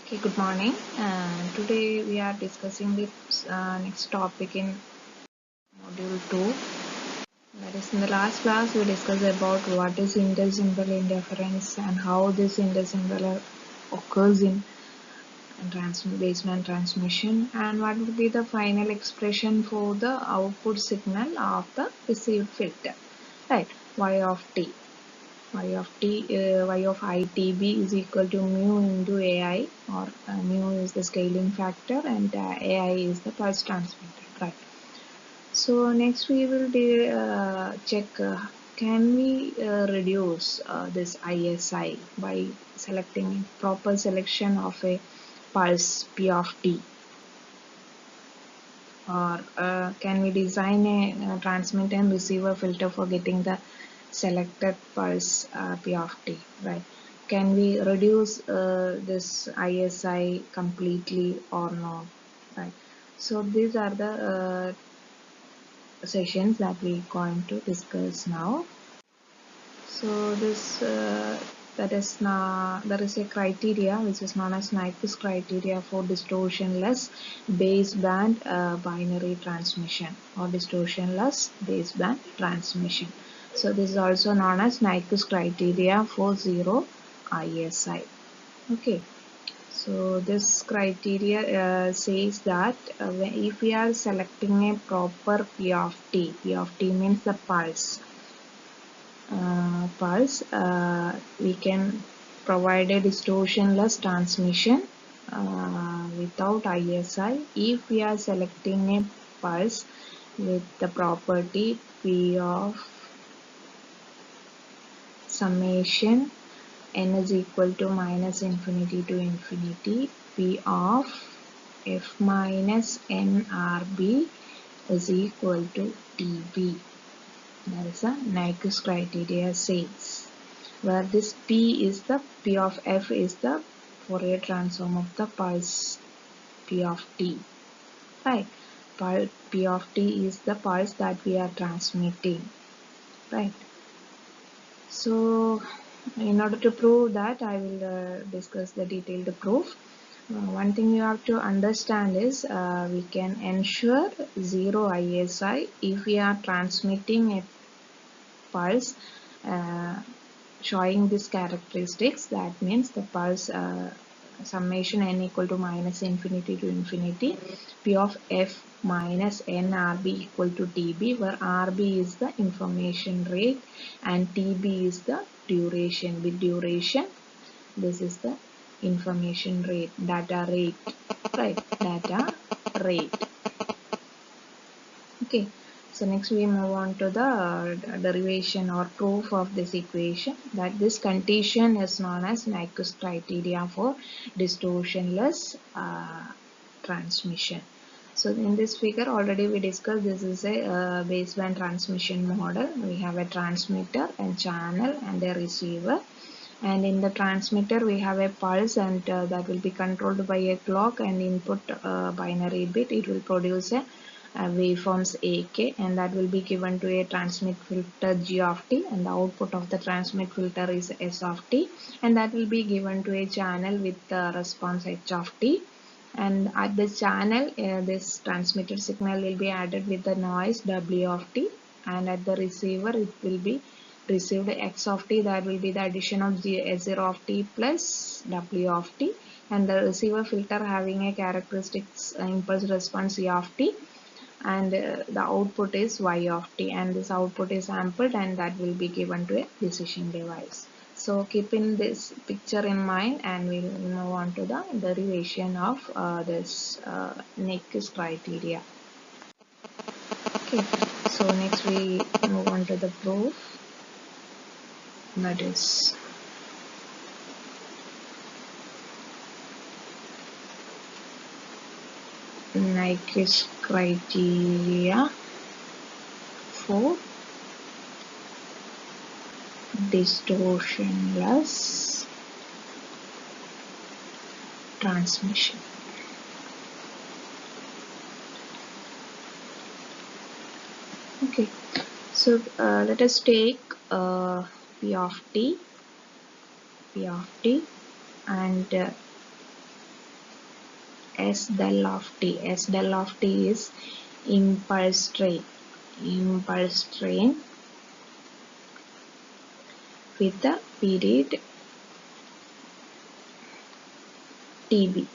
Okay, good morning. Today we are discussing the next topic in module 2. That is, in the last class we discussed about what is intersymbol interference and how this intersymbol occurs in baseband transmission, and what would be the final expression for the output signal of the received filter. Right, y of t. Y of ITB is equal to mu into AI, or mu is the scaling factor and AI is the pulse transmitter, right? So next we will check can we reduce this ISI by selecting proper selection of a pulse P of t, or can we design a transmit and receiver filter for getting the selected pulse P of t, right? Can we reduce this ISI completely or not, right? So these are the sessions that we're going to discuss now. So this there is a criteria which is known as Nyquist criteria for distortionless baseband binary transmission, or distortionless baseband transmission. So this is also known as Nyquist criteria for zero ISI. Okay. So this criteria says that if we are selecting a proper P of t, P of t means the pulse. We can provide a distortionless transmission without ISI if we are selecting a pulse with the property P of summation n is equal to minus infinity to infinity P of f minus nRB is equal to dB. That is a Nyquist criteria says, where this P of f is the Fourier transform of the pulse P of t, right? P of t is the pulse that we are transmitting, right? So in order to prove that, I will discuss the detailed proof. One thing you have to understand is we can ensure zero ISI if we are transmitting a pulse showing these characteristics. That means the pulse summation n equal to minus infinity to infinity P of f minus nRB equal to dB, where RB is the information rate and TB is the duration. With duration, this is the information rate, data rate, right? Data rate. Okay. So next we move on to the derivation or proof of this equation, that this condition is known as Nyquist criteria for distortionless transmission. So in this figure already we discussed, this is a baseband transmission model. We have a transmitter and channel and a receiver, and in the transmitter we have a pulse, and that will be controlled by a clock and input binary bit. It will produce a waveforms AK, and that will be given to a transmit filter G of t, and the output of the transmit filter is S of t, and that will be given to a channel with the response H of t. And at this channel this transmitter signal will be added with the noise W of t, and at the receiver it will be received X of t, that will be the addition of S0 of t plus W of t, and the receiver filter having a characteristics impulse response E of t, and the output is Y of t, and this output is sampled and that will be given to a decision device. So keeping this picture in mind, and we'll move on to the derivation of this Nyquist criteria. Okay, so next we move on to the proof, that is Nyquist criteria for distortionless transmission. Okay, so let us take P of t, and S del of t. S del of t is impulse train. Impulse train with the period Tb.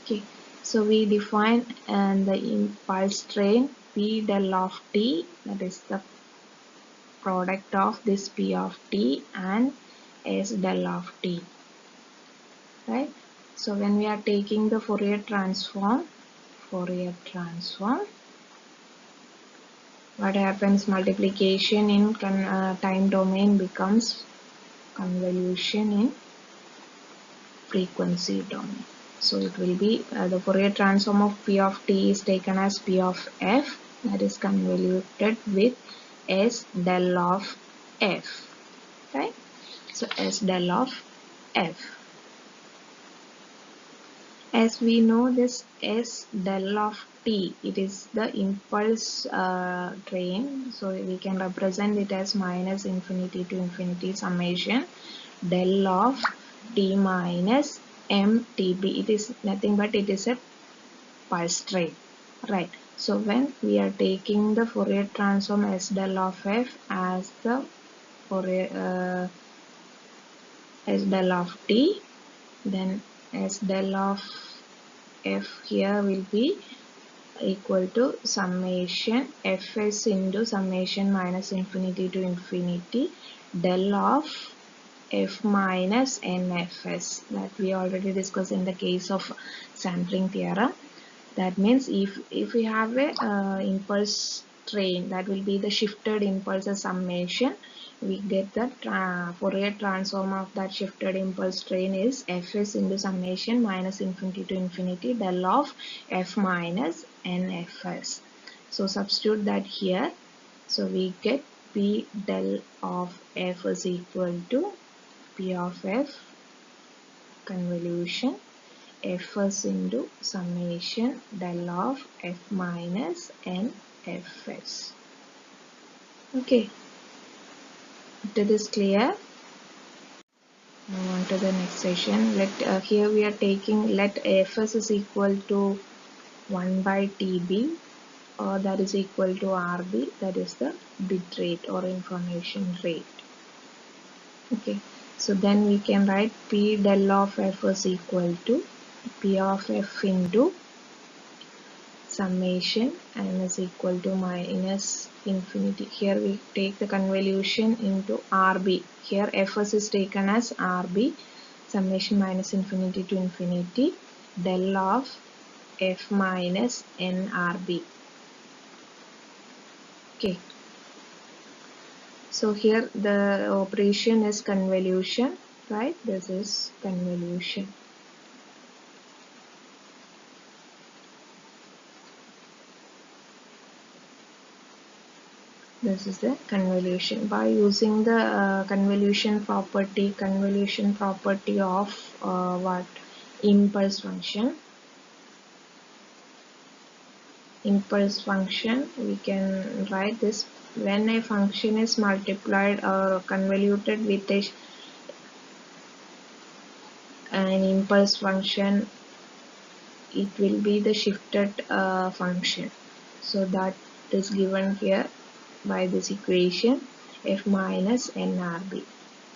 Okay, so we define the impulse train P del of t, that is the product of this P of t and S del of t, right? So when we are taking the Fourier transform, what happens? Multiplication in time domain becomes convolution in frequency domain. So it will be the Fourier transform of P of t is taken as P of f, that is convoluted with S del of f, right? So S del of f. As we know this S del of t, it is the impulse train, so we can represent it as minus infinity to infinity summation del of t minus mtb. It is nothing but it is a pulse train, right? So when we are taking the Fourier transform S del of f as the Fourier S del of t, then S del of f here will be equal to summation fs into summation minus infinity to infinity del of f minus nfs, that we already discussed in the case of sampling theorem. That means if we have a impulse train, that will be the shifted impulses summation, we get the Fourier transform of that shifted impulse train is fs into summation minus infinity to infinity del of f minus nfs. So substitute that here, so we get p del of f is equal to p of f convolution fs into summation del of f minus nfs. Okay, after this clear, move on to the next session. Let here we are taking, let fs is equal to 1 by tb, or that is equal to rb, that is the bit rate or information rate. Okay, so then we can write p del of f is equal to p of f into summation n is equal to minus infinity. Here we take the convolution into rb. Here fs is taken as rb, summation minus infinity to infinity del of f minus nrb. Okay, so here the operation is convolution, right? This is convolution. This is the convolution. By using the convolution property of what? Impulse function. Impulse function, we can write this when a function is multiplied or convoluted with an impulse function, it will be the shifted function. So that is given here by this equation f minus nrb.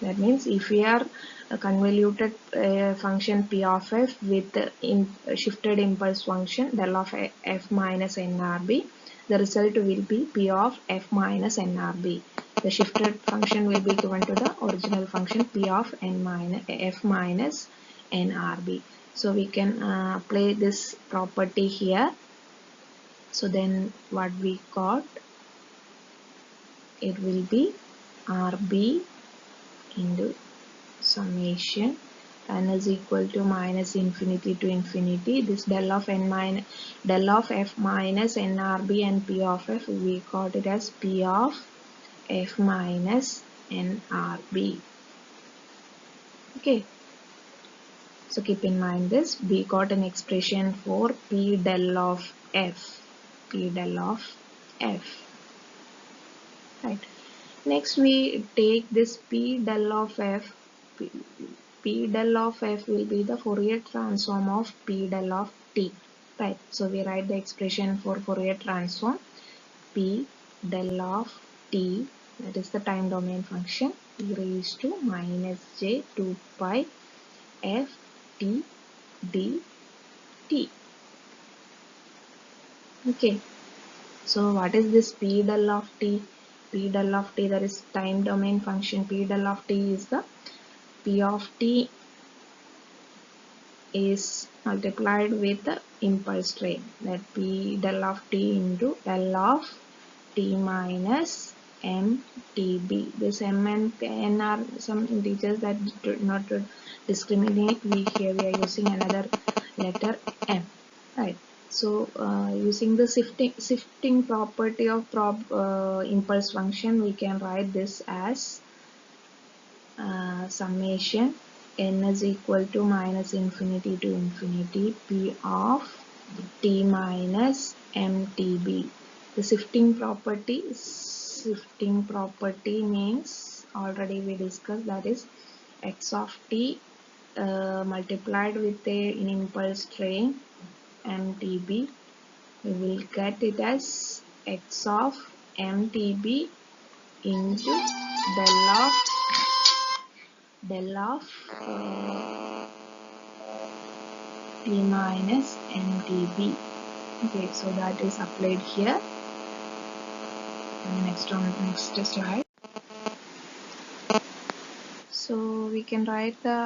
That means if we are a convoluted function p of f with shifted impulse function del of f minus nrb, the result will be p of f minus nrb. The shifted function will be given to the original function p of f minus nrb. So we can apply this property here. So then what we got, it will be rb into summation n is equal to minus infinity to infinity. This del of f minus nrb and p of f, we got it as p of f minus nrb. Okay, so keep in mind this, we got an expression for p del of f, right? Next we take this p del of f, P del of f will be the Fourier transform of P del of t. Right. So we write the expression for Fourier transform P del of t, that is the time domain function, e raised to minus j 2 pi f t dt. Okay. So what is this P del of t? P del of t, that is time domain function. P del of t is the P of t is multiplied with the impulse train, that P del of t into L of t minus mtb. This m and n are some integers that do not discriminate. Here we are using another letter m. Right. So using the shifting property of impulse function, we can write this as summation n is equal to minus infinity to infinity p of t minus mtb. The shifting property means, already we discussed, that is x of t multiplied with an impulse train mtb, we will get it as x of mtb into del of t minus mtb. Okay, so that is applied here. And next slide. So we can write the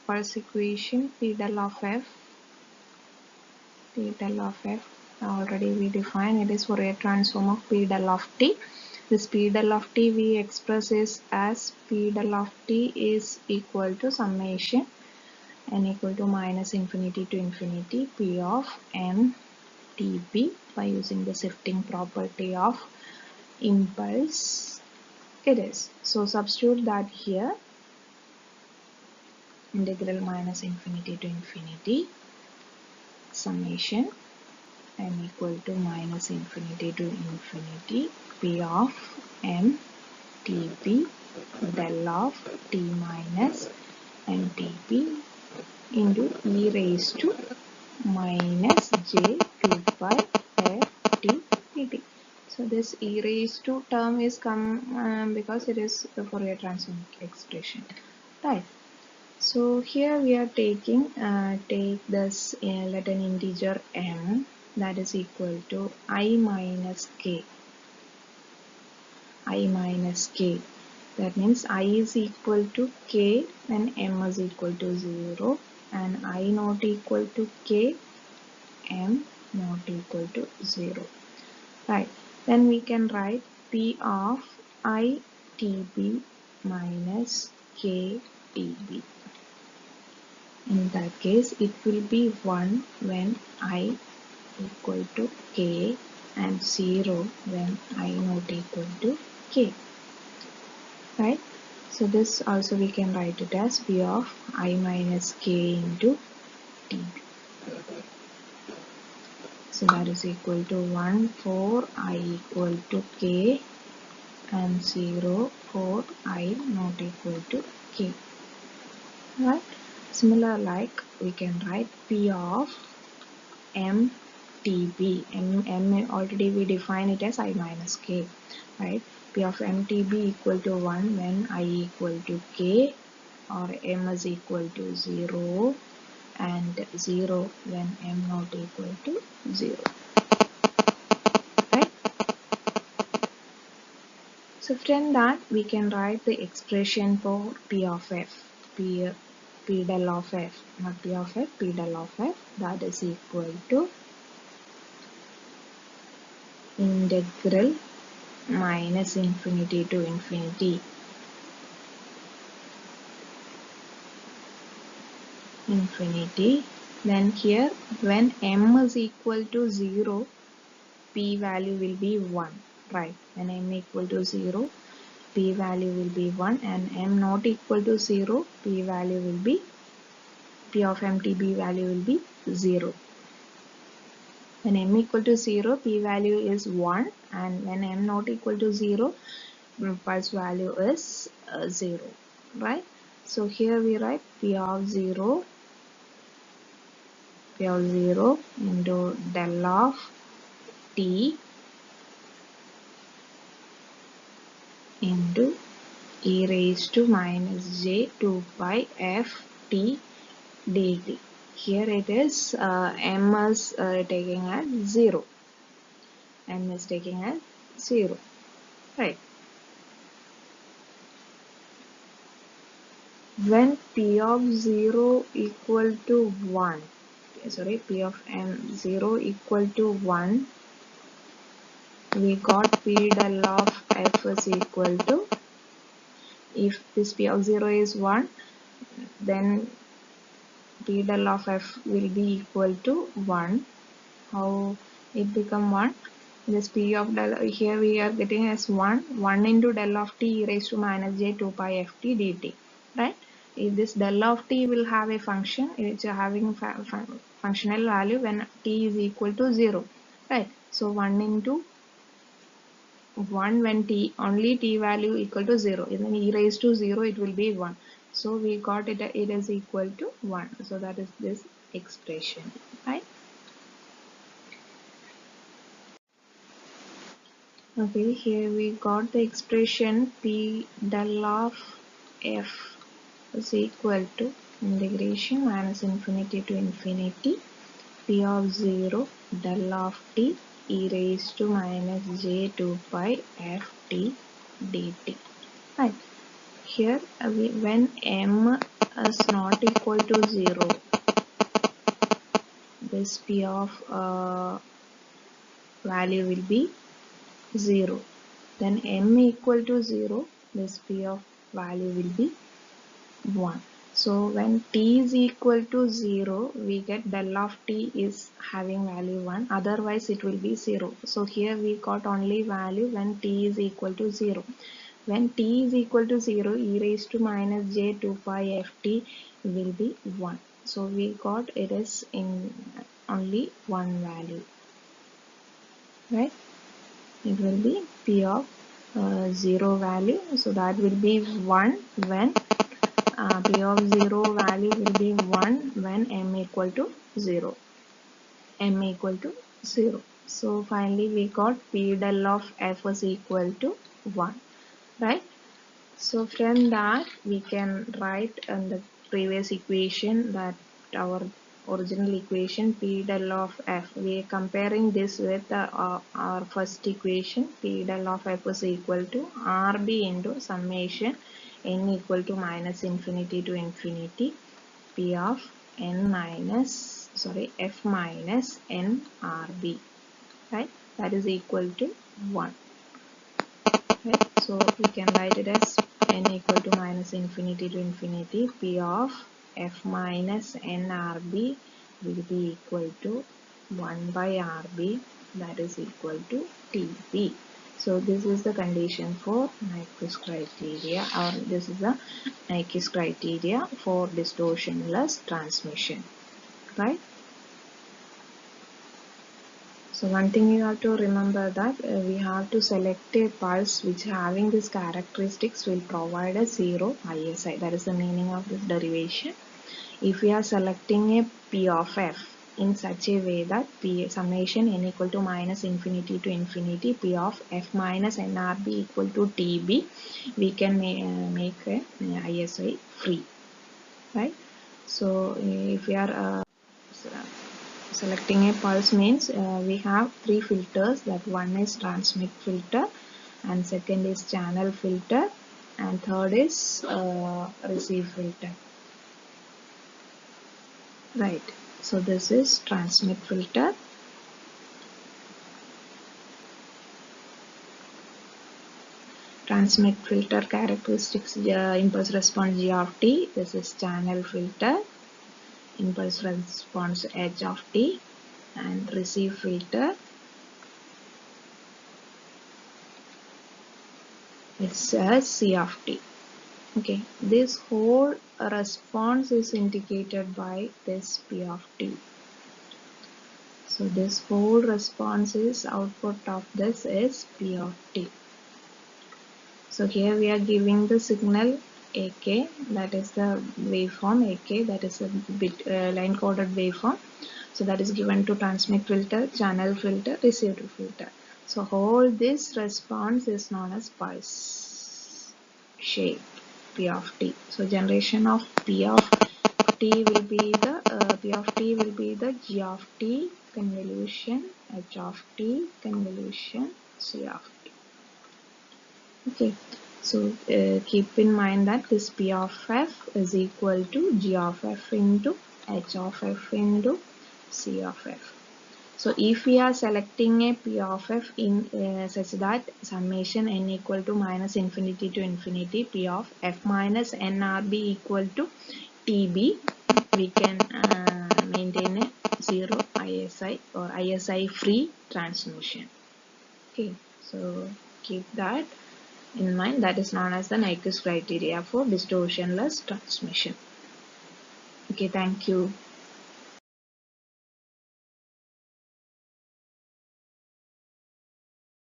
pulse equation P del of f. P del of f already we define, it is Fourier transform of P del of t. This P del of t we express is as P del of t is equal to summation n equal to minus infinity to infinity p of m dp by using the shifting property of impulse. It is. So substitute that here, integral minus infinity to infinity summation n equal to minus infinity to infinity p of m dp del of t minus mtp into e raised to minus j 2 pi f t dt. So this e raised to term is come because it is the Fourier transform expression, right? So here we are taking take this let an integer m, that is equal to I minus k. That means I is equal to k when m is equal to 0, and I not equal to k, m not equal to 0. Right. Then we can write P of I tb minus k tb. In that case, it will be 1 when I equal to k and 0 when I not equal to k. Right? So this also we can write it as P of I minus k into tb. So that is equal to 1 for I equal to k and 0 for I not equal to k. Right? Similar, like we can write P of mtb. M already we define it as I minus k. Right? P of mtb equal to 1 when I equal to k, or m is equal to 0, and 0 when m not equal to 0. Right? So from that we can write the expression for P of f. P del of f, not P of f, P del of f, that is equal to integral minus infinity to infinity then here when m is equal to 0, p value will be 1, right? When m equal to 0, p value will be 1, and m not equal to 0, p value will be, P of mtb value will be 0. When m equal to 0, p value is 1, and when m not equal to 0, pulse value is 0, right? So here we write P of 0 into del of t into e raised to minus j 2 pi f t dt. Here it is m is taking as 0. M is taking as 0. Right. When p of 0 equal to 1, sorry, p of m 0 equal to 1, we got p del of f is equal to, if this p of 0 is 1, then p del of f will be equal to 1. How it become 1? This p of del, here we are getting as 1 into del of t e raised to minus j 2 pi f t dt, right? If this del of t will have a function, it's having functional value when t is equal to 0, right? So 1 into 1 when t, only t value equal to 0, and then e raised to 0 it will be 1. So we got it, it is equal to 1. So that is this expression, right? Okay, here we got the expression p del of f is equal to integration minus infinity to infinity p of 0 del of t e raised to minus j 2 pi f t dt. Right. Here when m is not equal to 0, this p of value will be 0. Then m equal to 0, this p of value will be 1. So when t is equal to 0, we get del of t is having value 1, otherwise it will be 0. So here we got only value when t is equal to 0. When t is equal to 0, e raised to minus j 2 pi ft will be 1. So we got it is in only one value, right? It will be p of 0 value. So that will be 1 when p of 0 value will be 1 when m equal to 0. M equal to 0. So finally we got p del of f is equal to 1, right? So from that we can write in the previous equation that our original equation p del of f, we are comparing this with our first equation. P del of f is equal to rb into summation n equal to minus infinity to infinity p of n minus, sorry, f minus n rb, right? That is equal to 1. Right? So we can write it as n equal to minus infinity to infinity p of f minus nrb will be equal to 1 by rb, that is equal to tb. So this is the condition for Nyquist criteria, or this is the Nyquist criteria for distortionless transmission, right? So one thing you have to remember that we have to select a pulse which having these characteristics will provide a 0 ISI. That is the meaning of this derivation. If we are selecting a P of f in such a way that P summation n equal to minus infinity to infinity P of f minus nRB equal to TB, we can make a ISI free, right? So if we are selecting a pulse means we have three filters, that one is transmit filter, and second is channel filter, and third is receive filter, right? So this is transmit filter. Transmit filter characteristics, impulse response g of t. This is channel filter, impulse response h of t, and receive filter, it's c of t. Okay, this whole response is indicated by this P of t. So this whole response is output of this is P of t. So here we are giving the signal AK, that is the waveform AK, that is a bit line coded waveform. So that is given to transmit filter, channel filter, receiver filter. So all this response is known as pulse shape P of t. So generation of P of t will be the G of t convolution H of t convolution C of t. Okay, so keep in mind that this P of f is equal to G of f into H of f into C of f. So if we are selecting a P of f in such that summation n equal to minus infinity to infinity, P of f minus nRB equal to TB, we can maintain a zero ISI or ISI free transmission. Okay, so keep that in mind. That is known as the Nyquist criteria for distortionless transmission. Okay, thank you.